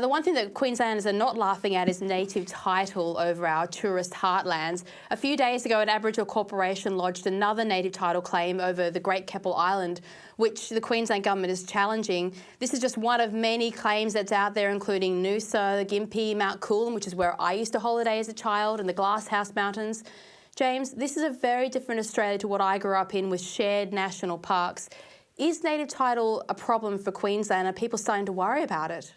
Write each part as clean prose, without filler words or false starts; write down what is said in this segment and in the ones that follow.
The one thing that Queenslanders are not laughing at is native title over our tourist heartlands. A few days ago, an Aboriginal corporation lodged another native title claim over the Great Keppel Island, which the Queensland government is challenging. This is just one of many claims that's out there, including Noosa, Gympie, Mount Coolum, which is where I used to holiday as a child, and the Glasshouse Mountains. James, this is a very different Australia to what I grew up in with shared national parks. Is native title a problem for Queensland? Are people starting to worry about it?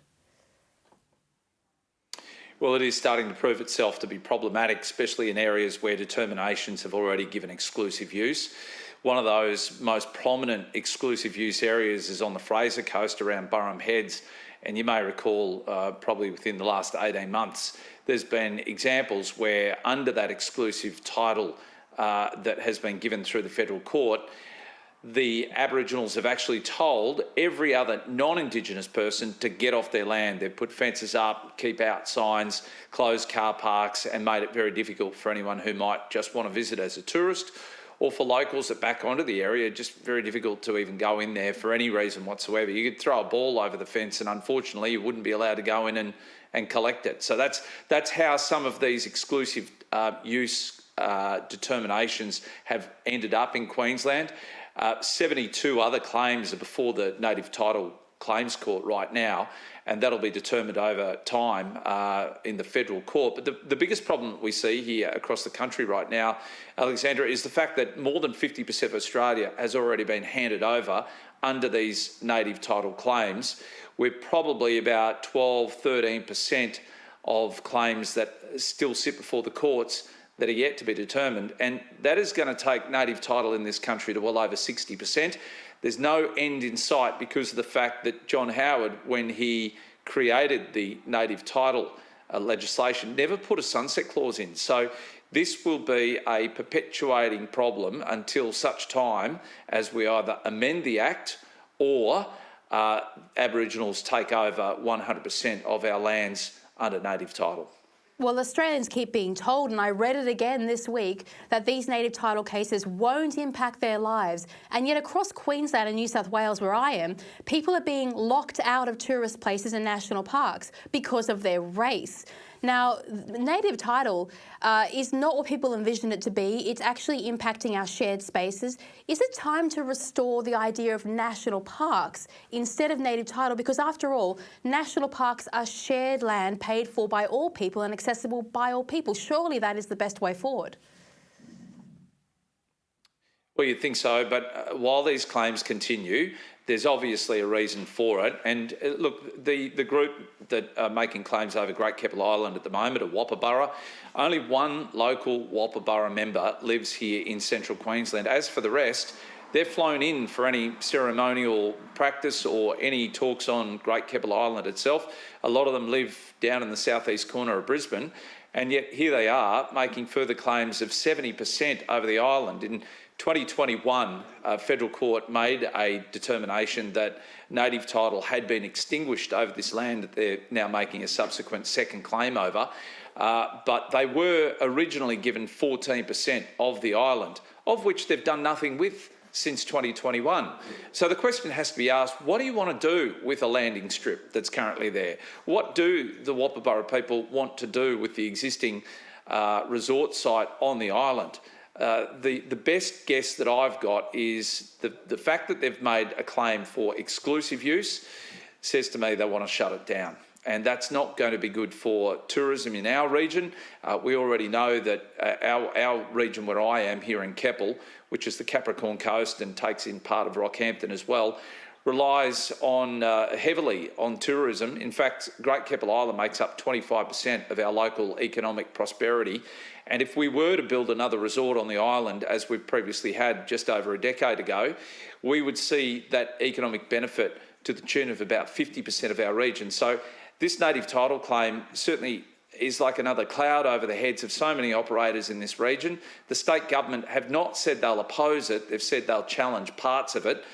Well, it is starting to prove itself to be problematic, especially in areas where determinations have already given exclusive use. One of those most prominent exclusive use areas is on the Fraser Coast around Burrum Heads. And you may recall probably within the last 18 months, there's been examples where under that exclusive title that has been given through the federal court, the Aboriginals have actually told every other non-Indigenous person to get off their land. They've put fences up, keep out signs, closed car parks, and made it very difficult for anyone who might just want to visit as a tourist, or for locals that back onto the area, just very difficult to even go in there for any reason whatsoever. You could throw a ball over the fence and unfortunately you wouldn't be allowed to go in and collect it. So that's how some of these exclusive use determinations have ended up in Queensland. 72 other claims are before the Native Title Claims Court right now, and that'll be determined over time in the federal court. But the biggest problem we see here across the country right now, Alexandra, is the fact that more than 50% of Australia has already been handed over under these native title claims. We're probably about 12, 13% of claims that still sit before the courts that are yet to be determined, and that is going to take native title in this country to well over 60%. There's no end in sight because of the fact that John Howard, when he created the native title legislation, never put a sunset clause in. So this will be a perpetuating problem until such time as we either amend the Act or Aboriginals take over 100% of our lands under native title. Well, Australians keep being told, and I read it again this week, that these native title cases won't impact their lives. And yet across Queensland and New South Wales, where I am, people are being locked out of tourist places and national parks because of their race. Now, native title is not what people envision it to be. It's actually impacting our shared spaces. Is it time to restore the idea of national parks instead of native title? Because after all, national parks are shared land paid for by all people and accessible by all people. Surely that is the best way forward. Well, you'd think so, but while these claims continue, there's obviously a reason for it. And look, the group that are making claims over Great Keppel Island at the moment are Whopper. Only one local Whopper member lives here in central Queensland. As for the rest, they're flown in for any ceremonial practice or any talks on Great Keppel Island itself. A lot of them live down in the southeast corner of Brisbane, and yet here they are making further claims of 70% over the island. In 2021, a federal court made a determination that native title had been extinguished over this land that they're now making a subsequent second claim over. But they were originally given 14% of the island, of which they've done nothing with since 2021. So the question has to be asked, what do you want to do with a landing strip that's currently there? What do the Whopper people want to do with the existing resort site on the island? The best guess that I've got is the fact that they've made a claim for exclusive use says to me they want to shut it down. And that's not going to be good for tourism in our region. We already know that our region where I am here in Keppel, which is the Capricorn Coast and takes in part of Rockhampton as well, relies on heavily on tourism. In fact, Great Keppel Island makes up 25% of our local economic prosperity. And if we were to build another resort on the island, as we've previously had just over a decade ago, we would see that economic benefit to the tune of about 50% of our region. So this native title claim certainly is like another cloud over the heads of so many operators in this region. The state government have not said they'll oppose it, they've said they'll challenge parts of it.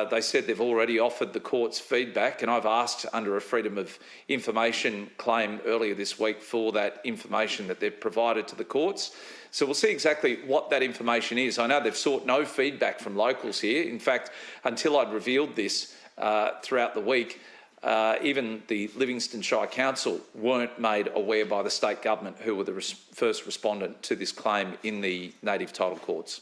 They said they've already offered the court's feedback, and I've asked under a Freedom of Information claim earlier this week for that information that they've provided to the courts. So we'll see exactly what that information is. I know they've sought no feedback from locals here. In fact, until I'd revealed this throughout the week, even the Livingston Shire Council weren't made aware by the state government, who were the first respondent to this claim in the native title courts.